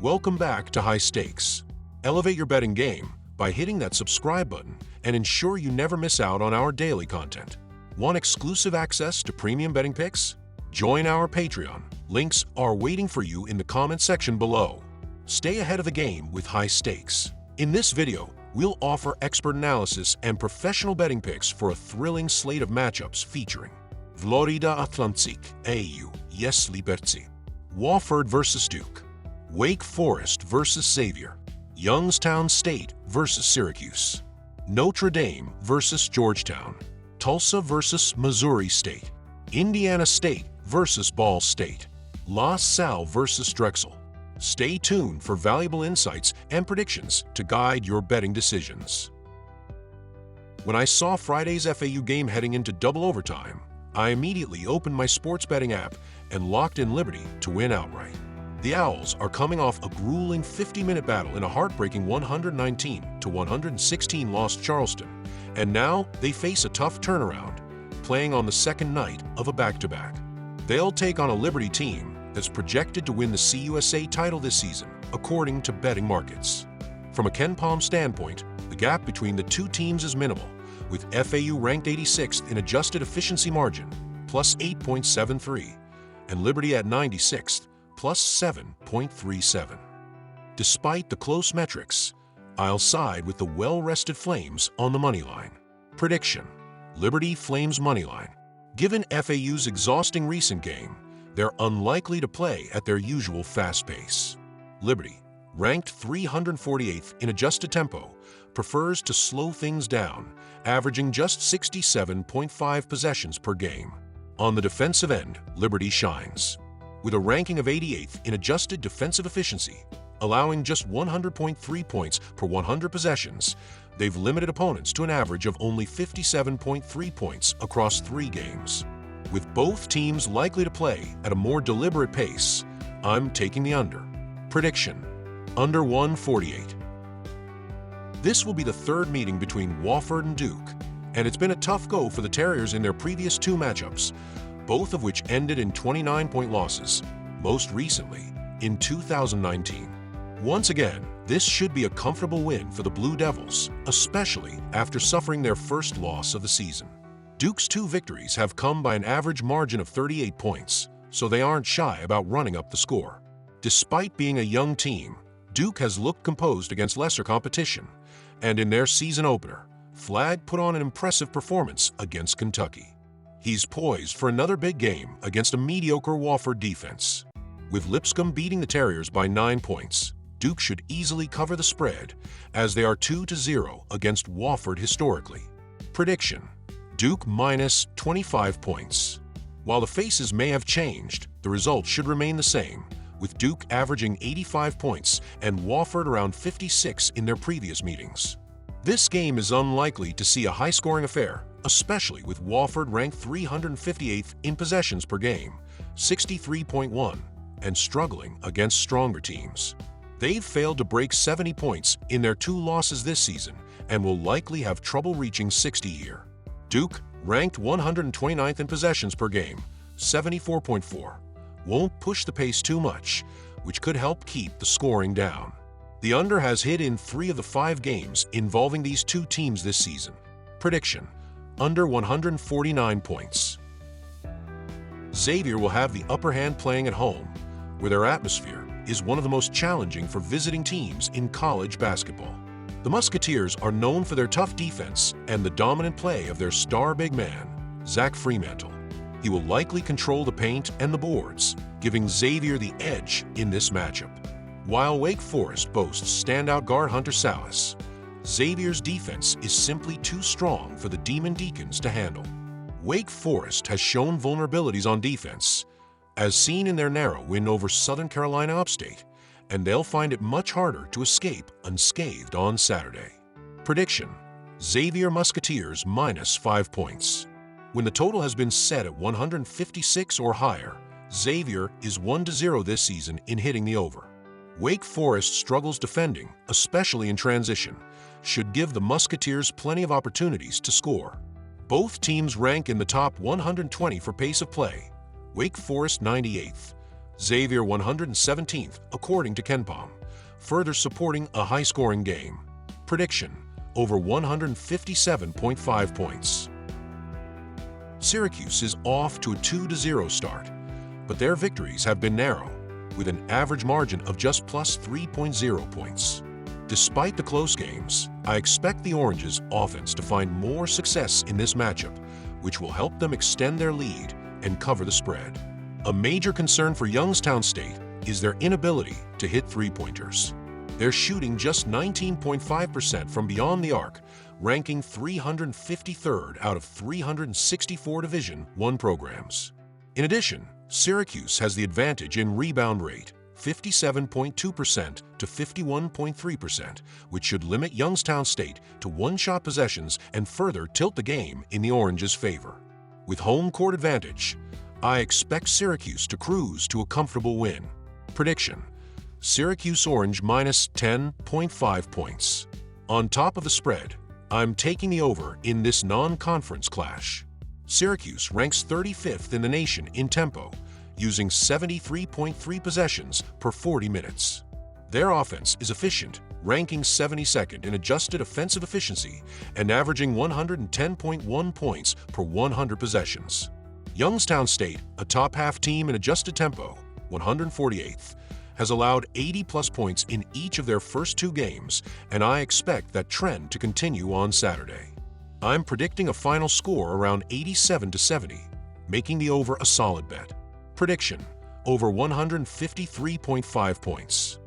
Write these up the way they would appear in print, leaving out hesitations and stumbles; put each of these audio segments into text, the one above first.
Welcome back to High Stakes. Elevate your betting game by hitting that subscribe button and ensure you never miss out on our daily content. Want exclusive access to premium betting picks? Join our Patreon. Links are waiting for you in the comment section below. Stay ahead of the game with High Stakes. In this video, we'll offer expert analysis and professional betting picks for a thrilling slate of matchups featuring Florida Atlantic AU, Yes Liberty, Wofford vs. Duke, Wake Forest vs. Xavier, Youngstown State vs. Syracuse, Notre Dame vs. Georgetown, Tulsa vs. Missouri State, Indiana State vs. Ball State, La Salle vs. Drexel. Stay tuned for valuable insights and predictions to guide your betting decisions. When I saw Friday's FAU game heading into double overtime, I immediately opened my sports betting app and locked in Liberty to win outright. The Owls are coming off a grueling 50-minute battle in a heartbreaking 119-116 loss to Charleston, and now they face a tough turnaround, playing on the second night of a back-to-back. They'll take on a Liberty team that's projected to win the CUSA title this season, according to betting markets. From a KenPom standpoint, the gap between the two teams is minimal, with FAU ranked 86th in adjusted efficiency margin, plus 8.73, and Liberty at 96th, plus 7.37. Despite the close metrics, I'll side with the well-rested Flames on the money line. Prediction: Liberty Flames money line. Given FAU's exhausting recent game, they're unlikely to play at their usual fast pace. Liberty, ranked 348th in adjusted tempo, prefers to slow things down, averaging just 67.5 possessions per game. On the defensive end, Liberty shines. With a ranking of 88th in adjusted defensive efficiency, allowing just 100.3 points per 100 possessions, they've limited opponents to an average of only 57.3 points across 3 games. With both teams likely to play at a more deliberate pace, I'm taking the under. Prediction: under 148. This will be the third meeting between Wofford and Duke, and it's been a tough go for the Terriers in their previous 2 matchups, both of which ended in 29-point losses, most recently in 2019. Once again, this should be a comfortable win for the Blue Devils, especially after suffering their first loss of the season. Duke's 2 victories have come by an average margin of 38 points, so they aren't shy about running up the score. Despite being a young team, Duke has looked composed against lesser competition, and in their season opener, Flagg put on an impressive performance against Kentucky. He's poised for another big game against a mediocre Wofford defense. With Lipscomb beating the Terriers by 9 points, Duke should easily cover the spread, as they are 2-0 against Wofford historically. Prediction: Duke minus 25 points. While the faces may have changed, the results should remain the same, with Duke averaging 85 points and Wofford around 56 in their previous meetings. This game is unlikely to see a high-scoring affair, especially with Wofford ranked 358th in possessions per game, 63.1, and struggling against stronger teams. They've failed to break 70 points in their 2 losses this season and will likely have trouble reaching 60 here. Duke, ranked 129th in possessions per game, 74.4, won't push the pace too much, which could help keep the scoring down. The under has hit in 3 of the 5 games involving these 2 teams this season. Prediction: under 149 points. Xavier will have the upper hand playing at home, where their atmosphere is one of the most challenging for visiting teams in college basketball. The Musketeers are known for their tough defense and the dominant play of their star big man, Zach Fremantle. He will likely control the paint and the boards, giving Xavier the edge in this matchup. While Wake Forest boasts standout guard Hunter Salas, Xavier's defense is simply too strong for the Demon Deacons to handle. Wake Forest has shown vulnerabilities on defense, as seen in their narrow win over Southern Carolina Upstate, and they'll find it much harder to escape unscathed on Saturday. Prediction: Xavier Musketeers minus 5 points. When the total has been set at 156 or higher, Xavier is 1-0 this season in hitting the over. Wake Forest struggles defending, especially in transition, should give the Musketeers plenty of opportunities to score. Both teams rank in the top 120 for pace of play, Wake Forest 98th, Xavier 117th, according to KenPom, further supporting a high-scoring game. Prediction: over 157.5 points. Syracuse is off to a 2-0 start, but their victories have been narrow, with an average margin of just plus 3.0 points. Despite the close games, I expect the Oranges' offense to find more success in this matchup, which will help them extend their lead and cover the spread. A major concern for Youngstown State is their inability to hit three-pointers. They're shooting just 19.5% from beyond the arc, ranking 353rd out of 364 Division I programs. In addition, Syracuse has the advantage in rebound rate, 57.2% to 51.3%, which should limit Youngstown State to one-shot possessions and further tilt the game in the Oranges' favor. With home court advantage, I expect Syracuse to cruise to a comfortable win. Prediction: Syracuse Orange minus 10.5 points. On top of the spread, I'm taking the over in this non-conference clash. Syracuse ranks 35th in the nation in tempo, using 73.3 possessions per 40 minutes. Their offense is efficient, ranking 72nd in adjusted offensive efficiency and averaging 110.1 points per 100 possessions. Youngstown State, a top-half team in adjusted tempo, 148th, has allowed 80-plus points in each of their first two games, and I expect that trend to continue on Saturday. I'm predicting a final score around 87-70, making the over a solid bet. Prediction: over 153.5 points.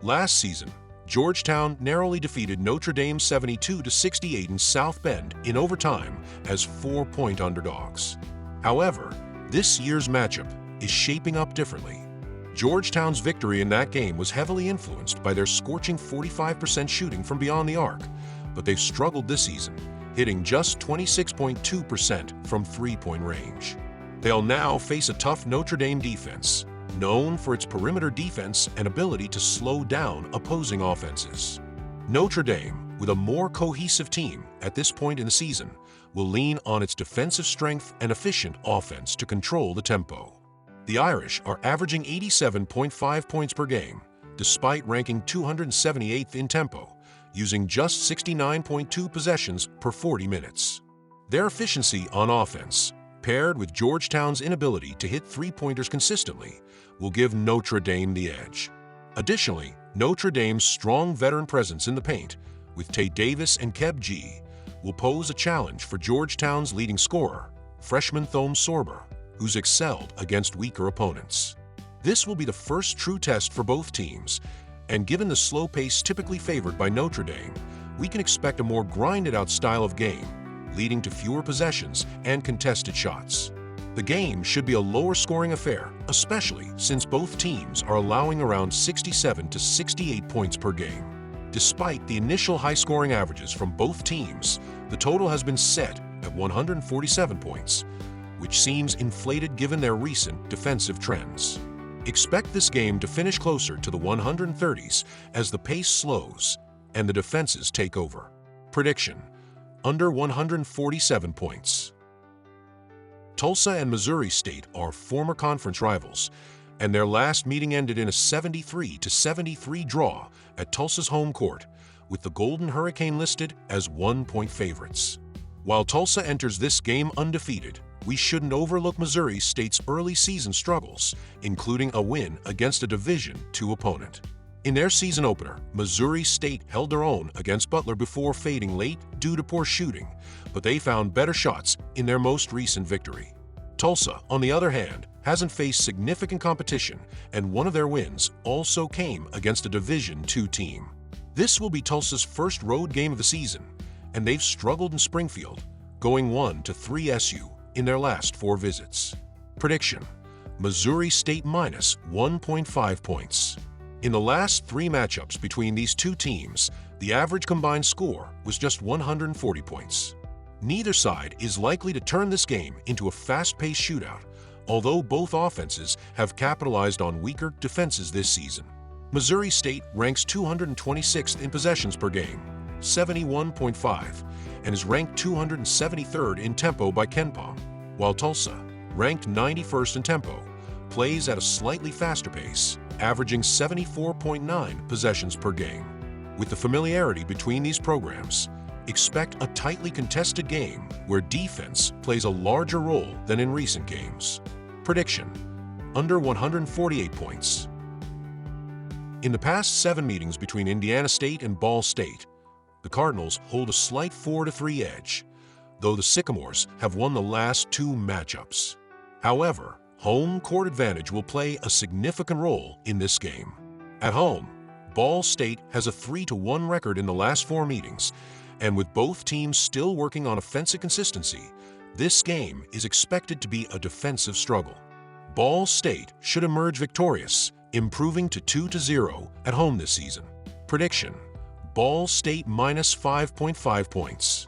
Last season, Georgetown narrowly defeated Notre Dame 72-68 in South Bend in overtime as 4-point underdogs. However, this year's matchup is shaping up differently. Georgetown's victory in that game was heavily influenced by their scorching 45% shooting from beyond the arc, but they've struggled this season, hitting just 26.2% from three-point range. They'll now face a tough Notre Dame defense, known for its perimeter defense and ability to slow down opposing offenses. Notre Dame, with a more cohesive team at this point in the season, will lean on its defensive strength and efficient offense to control the tempo. The Irish are averaging 87.5 points per game, despite ranking 278th in tempo, using just 69.2 possessions per 40 minutes. Their efficiency on offense, paired with Georgetown's inability to hit three-pointers consistently, will give Notre Dame the edge. Additionally, Notre Dame's strong veteran presence in the paint, with Tate Davis and Keb G, will pose a challenge for Georgetown's leading scorer, freshman Thome Sorber, who's excelled against weaker opponents. This will be the first true test for both teams, and given the slow pace typically favored by Notre Dame, we can expect a more grinded-out style of game, leading to fewer possessions and contested shots. The game should be a lower-scoring affair, especially since both teams are allowing around 67 to 68 points per game. Despite the initial high-scoring averages from both teams, the total has been set at 147 points, which seems inflated given their recent defensive trends. Expect this game to finish closer to the 130s as the pace slows and the defenses take over. Prediction: under 147 points. Tulsa and Missouri State are former conference rivals, and their last meeting ended in a 73-73 draw at Tulsa's home court, with the Golden Hurricane listed as 1-point favorites. While Tulsa enters this game undefeated, we shouldn't overlook Missouri State's early season struggles, including a win against a Division II opponent. In their season opener, Missouri State held their own against Butler before fading late due to poor shooting, but they found better shots in their most recent victory. Tulsa, on the other hand, hasn't faced significant competition, and one of their wins also came against a Division II team. This will be Tulsa's first road game of the season, and they've struggled in Springfield, going 1-3 SU in their last 4 visits. Prediction: Missouri State minus 1.5 points. In the last 3 matchups between these two teams, the average combined score was just 140 points. Neither side is likely to turn this game into a fast-paced shootout, although both offenses have capitalized on weaker defenses this season. Missouri State ranks 226th in possessions per game, 71.5, and is ranked 273rd in tempo by KenPom, while Tulsa, ranked 91st in tempo, plays at a slightly faster pace, averaging 74.9 possessions per game. With the familiarity between these programs, expect a tightly contested game where defense plays a larger role than in recent games. Prediction: under 148 points. In the past 7 meetings between Indiana State and Ball State, the Cardinals hold a slight 4-3 edge, though the Sycamores have won the last 2 matchups. However, home court advantage will play a significant role in this game. At home, Ball State has a 3-1 record in the last 4 meetings, and with both teams still working on offensive consistency, this game is expected to be a defensive struggle. Ball State should emerge victorious, improving to 2-0 at home this season. Prediction: Ball State minus 5.5 points.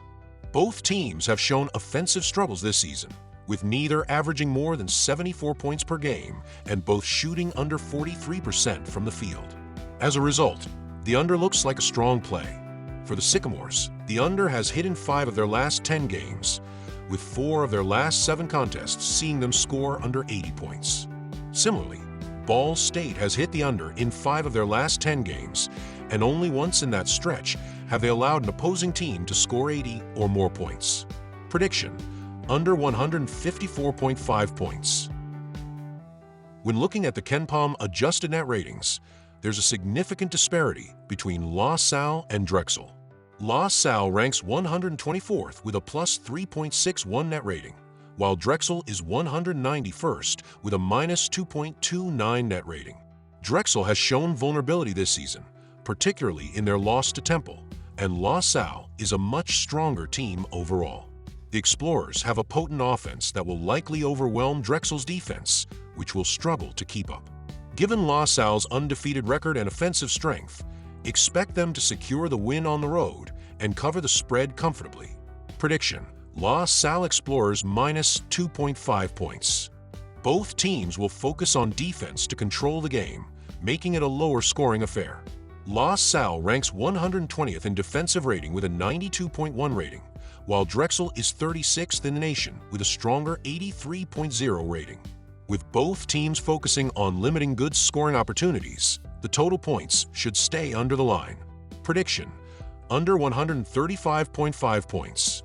Both teams have shown offensive struggles this season, with neither averaging more than 74 points per game and both shooting under 43% from the field. As a result, the under looks like a strong play. For the Sycamores, the under has hit in 5 of their last 10 games, with 4 of their last 7 contests seeing them score under 80 points. Similarly, Ball State has hit the under in 5 of their last 10 games, and only once in that stretch have they allowed an opposing team to score 80 or more points. Prediction: under 154.5 points. When looking at the KenPom adjusted net ratings, there's a significant disparity between La Salle and Drexel. La Salle ranks 124th with a plus 3.61 net rating, while Drexel is 191st with a minus 2.29 net rating. Drexel has shown vulnerability this season, particularly in their loss to Temple, and La Salle is a much stronger team overall. The Explorers have a potent offense that will likely overwhelm Drexel's defense, which will struggle to keep up. Given La Salle's undefeated record and offensive strength, expect them to secure the win on the road and cover the spread comfortably. Prediction: La Salle Explorers minus 2.5 points. Both teams will focus on defense to control the game, making it a lower scoring affair. La Salle ranks 120th in defensive rating with a 92.1 rating, while Drexel is 36th in the nation with a stronger 83.0 rating. With both teams focusing on limiting good scoring opportunities, the total points should stay under the line. Prediction: under 135.5 points.